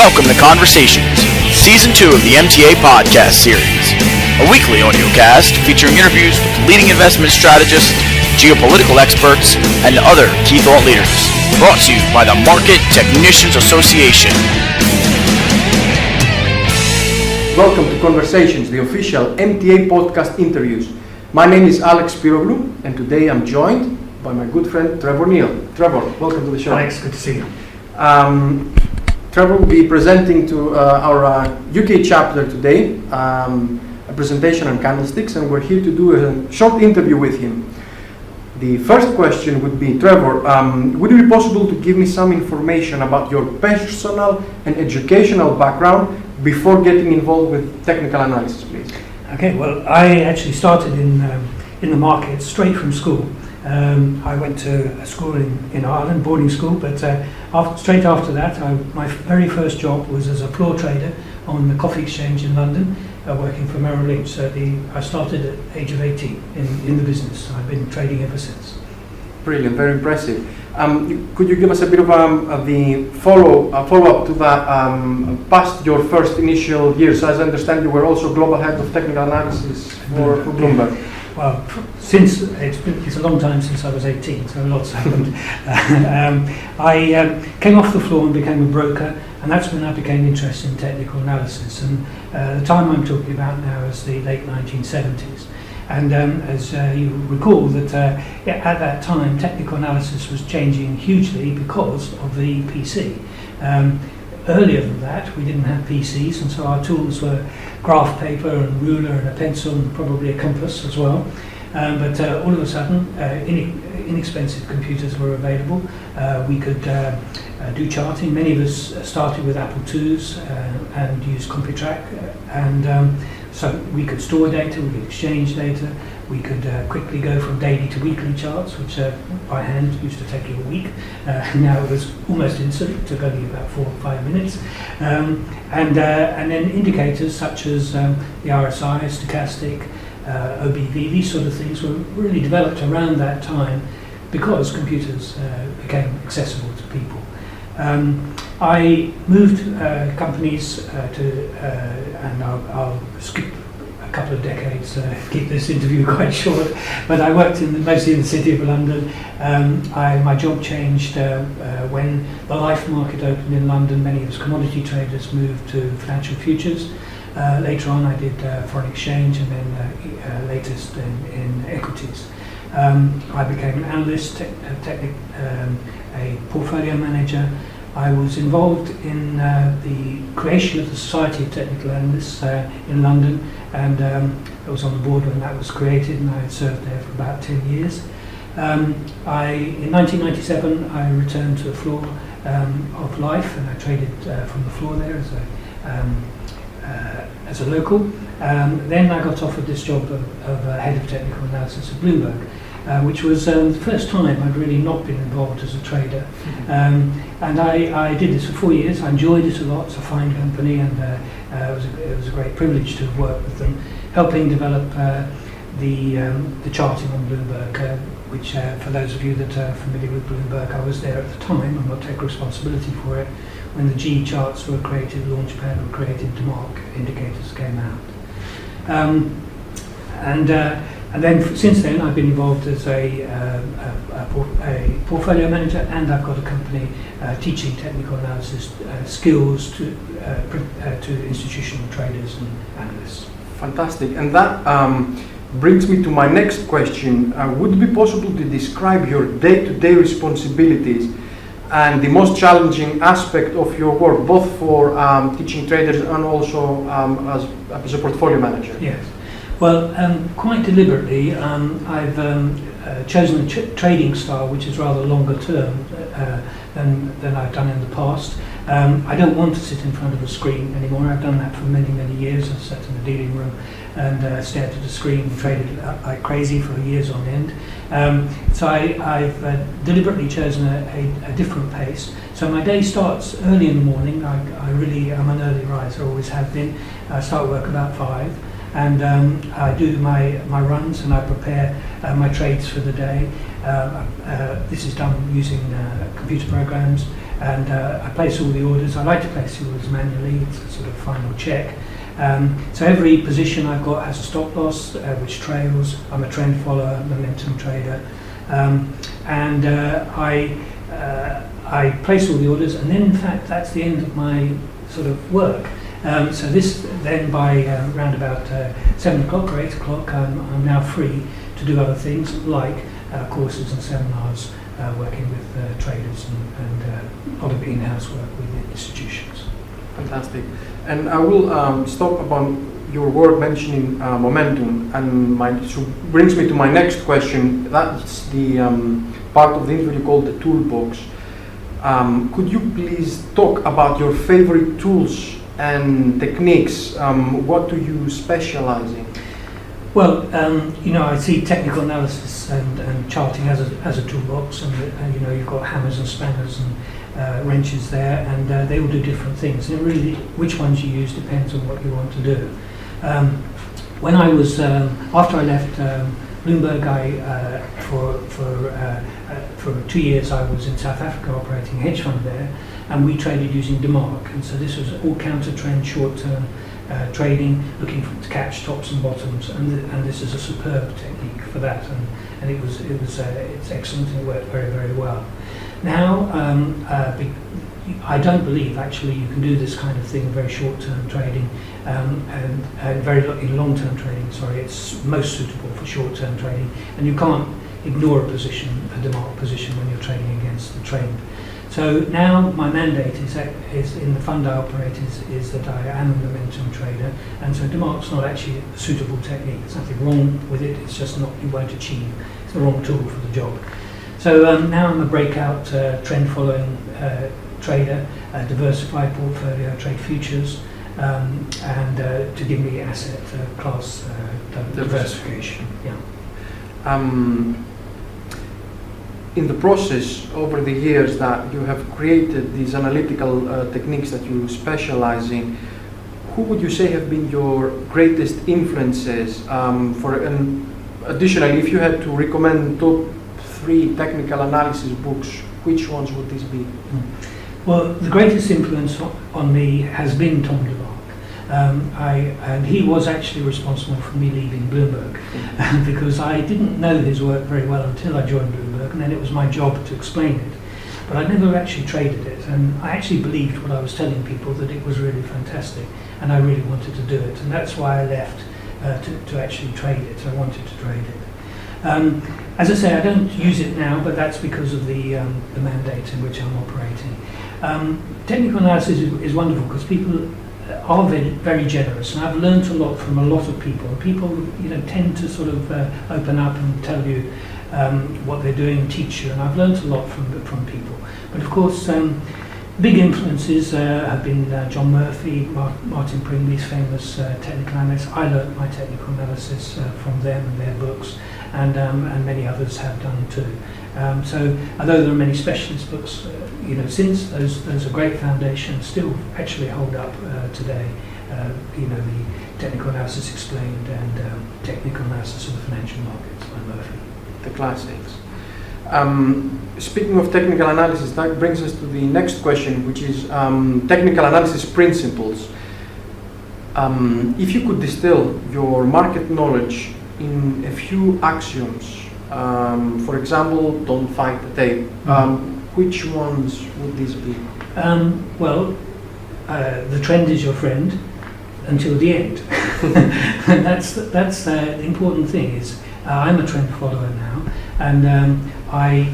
Welcome to Conversations, Season 2 of the MTA podcast series, a weekly audiocast featuring interviews with leading investment strategists, geopolitical experts, and other key thought leaders, brought to you by the Market Technicians Association. Welcome to Conversations, the official MTA podcast interviews. My name is Spiroglou, and today I'm joined by my good friend Trevor Neil. Trevor, welcome to the show. Alex, good to see you. Trevor will be presenting to our UK chapter today a presentation on candlesticks, and we're here to do a short interview with him. The first question would be, Trevor, would it be possible to give me some information about your personal and educational background before getting involved with technical analysis, please? Okay, well, I actually started in the market straight from school. I went to a school in Ireland, boarding school, but straight after that, my very first job was as a floor trader on the coffee exchange in London, working for Merrill Lynch. So I started at the age of 18 in the business. I've been trading ever since. Brilliant, very impressive. Could you give us a bit of the follow-up to that past your first initial years? As I understand, you were also global head of technical analysis for Bloomberg. Well, since it's a long time since I was 18, so lots happened. I came off the floor and became a broker, and that's when I became interested in technical analysis. And the time I'm talking about now is the late 1970s. And as you recall, that at that time, technical analysis was changing hugely because of the PC. Earlier than that, we didn't have PCs, and so our tools were graph paper and ruler and a pencil and probably a compass as well. But all of a sudden, inexpensive computers were available. We could do charting. Many of us started with Apple IIs and used CompuTrack, and so we could store data, we could exchange data, we could quickly go from daily to weekly charts, which by hand used to take you a week. Now it was almost instant, it took only about 4 or 5 minutes. And then indicators such as the RSI, stochastic, OBV, these sort of things were really developed around that time because computers became accessible to people. I moved companies and I'll skip a couple of decades, keep this interview quite short, but I worked mostly in the City of London. My job changed when the life market opened in London. Many of us commodity traders moved to financial futures. Later on I did foreign exchange, and then latest in equities. I became an analyst, a portfolio manager. I was involved in the creation of the Society of Technical Analysts in London, and I was on the board when that was created, and I had served there for about 10 years. In 1997 I returned to the floor of life, and I traded from the floor there as a local. Then I got offered this job of head of technical analysis at Bloomberg, which was the first time I'd really not been involved as a trader. And I did this for 4 years. I enjoyed it a lot. It's a fine company, and it was a great privilege to have worked with them, helping develop the charting on Bloomberg, which for those of you that are familiar with Bloomberg, I was there at the time, and I'll take responsibility for it, when the G charts were created, Launchpad were created, DeMark indicators came out. And then since then I've been involved as a portfolio manager, and I've got a company teaching technical analysis skills to institutional traders and analysts. Fantastic, and that brings me to my next question. Would it be possible to describe your day-to-day responsibilities and the most challenging aspect of your work, both for teaching traders and also as a portfolio manager? Yes. Well, quite deliberately, I've chosen a trading style which is rather longer term than I've done in the past. I don't want to sit in front of a screen anymore. I've done that for many, many years. I've sat in the dealing room and stared at a screen and traded like crazy for years on end. So I've deliberately chosen a different pace. So my day starts early in the morning. I'm an early riser, always have been. I start work about 5. And I do my runs, and I prepare my trades for the day. This is done using computer programs, and I place all the orders. I like to place the orders manually. It's a sort of final check. So every position I've got has a stop loss, which trails. I'm a trend follower, momentum trader, and I place all the orders, and then in fact that's the end of my sort of work. So this then by round about 7 o'clock or 8 o'clock, I'm now free to do other things like courses and seminars, working with traders and a lot of in-house work with institutions. Fantastic. And I will stop about your word mentioning momentum, and so brings me to my next question. That's the part of the interview called the toolbox. Could you please talk about your favorite tools and techniques? What do you specialize in? Well, I see technical analysis and charting as a toolbox, and you've got hammers and spanners and wrenches there, and they all do different things. And really, which ones you use depends on what you want to do. When I was after I left Bloomberg, for 2 years I was in South Africa operating a hedge fund there, and we traded using DeMark, and so this was all counter trend, short term trading, looking to catch tops and bottoms, and this is a superb technique for that, and it's excellent and it worked very, very well. Now I don't believe actually you can do this kind of thing in very short term trading, and in long term trading. Sorry, it's most suitable for short term trading, and you can't ignore a DeMark position when you're trading against the trend. So now my mandate is in the fund I operate is that I am a momentum trader, and so DeMark's not actually a suitable technique. There's nothing wrong with it, it's just not, you won't achieve. It's the wrong tool for the job. So now I'm a breakout trend following trader, diversified portfolio, trade futures, and to give me asset class diversification. Yeah. In the process over the years that you have created these analytical techniques that you specialize in, who would you say have been your greatest influences? Additionally, if you had to recommend top 3 technical analysis books, which ones would these be? Well, the greatest influence on me has been Tom DeMark. And he was actually responsible for me leaving Bloomberg, because I didn't know his work very well until I joined Bloomberg, and then it was my job to explain it. But I never actually traded it, and I actually believed what I was telling people, that it was really fantastic, and I really wanted to do it, and that's why I left to actually trade it. I wanted to trade it. As I say, I don't use it now, but that's because of the mandate in which I'm operating. Technical analysis is wonderful because people are very, very generous, and I've learned a lot from a lot of people. People, tend to sort of open up and tell you what they're doing, and teach you, and I've learned a lot from people. But of course, big influences have been John Murphy, Martin Pringley's famous technical analysts. I learned my technical analysis from them and their books, and many others have done too. So although there are many specialist books, since those are great foundations, still actually hold up today. The Technical Analysis Explained and Technical Analysis of the Financial Markets by Murphy. The classics. Speaking of technical analysis, that brings us to the next question, which is technical analysis principles. If you could distill your market knowledge in a few axioms, for example, don't fight the tape, which ones would these be? The trend is your friend until the end. And that's the important thing is I'm a trend follower now, and I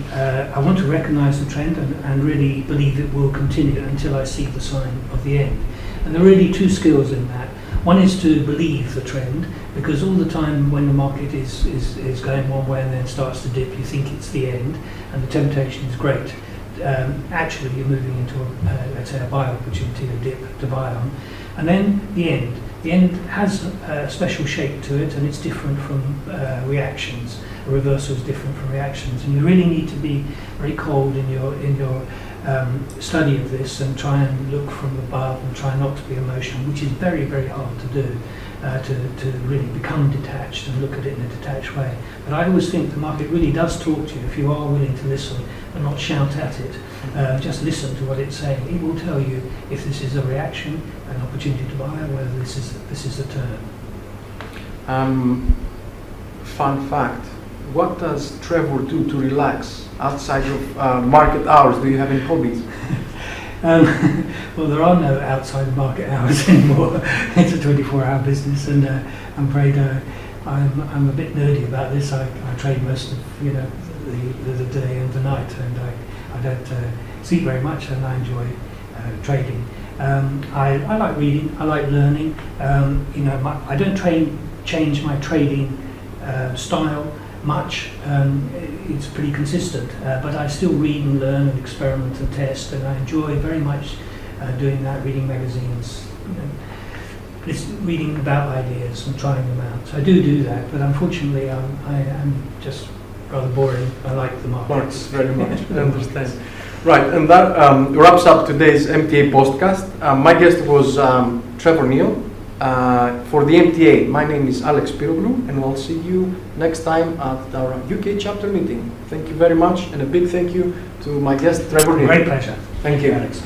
want to recognize the trend and really believe it will continue until I see the sign of the end. And there are really 2 skills in that. One is to believe the trend, because all the time when the market is going one way and then starts to dip, you think it's the end, and the temptation is great. Actually, you're moving into, let's say, a buy opportunity, a dip to buy on. And then the end. The end has a special shape to it, and it's different from reactions. A reversal is different from reactions, and you really need to be very cold in your study of this, and try and look from above and try not to be emotional, which is very, very hard to do, to really become detached and look at it in a detached way. But I always think the market really does talk to you if you are willing to listen and not shout at it. Just listen to what it's saying. It will tell you if this is a reaction, an opportunity to buy, or whether this is a turn. Fun fact: what does Trevor do to relax outside of market hours? Do you have any hobbies? Well, there are no outside of market hours anymore. It's a 24-hour business, and I'm afraid I'm a bit nerdy about this. I trade most of the day and the night, and I don't sleep very much, and I enjoy trading. I like reading. I like learning. I don't change my trading style much. It's pretty consistent, but I still read and learn and experiment and test, and I enjoy very much doing that, reading magazines, reading about ideas and trying them out. So I do that, but unfortunately I am just rather boring. I like the markets very much. I understand. Right, and that wraps up today's MTA podcast. My guest was Trevor Neil. For the MTA, my name is Alex Spiroglou, and we'll see you next time at our UK chapter meeting. Thank you very much, and a big thank you to my guest, Trevor Neil. Great pleasure. Thank you, Alex.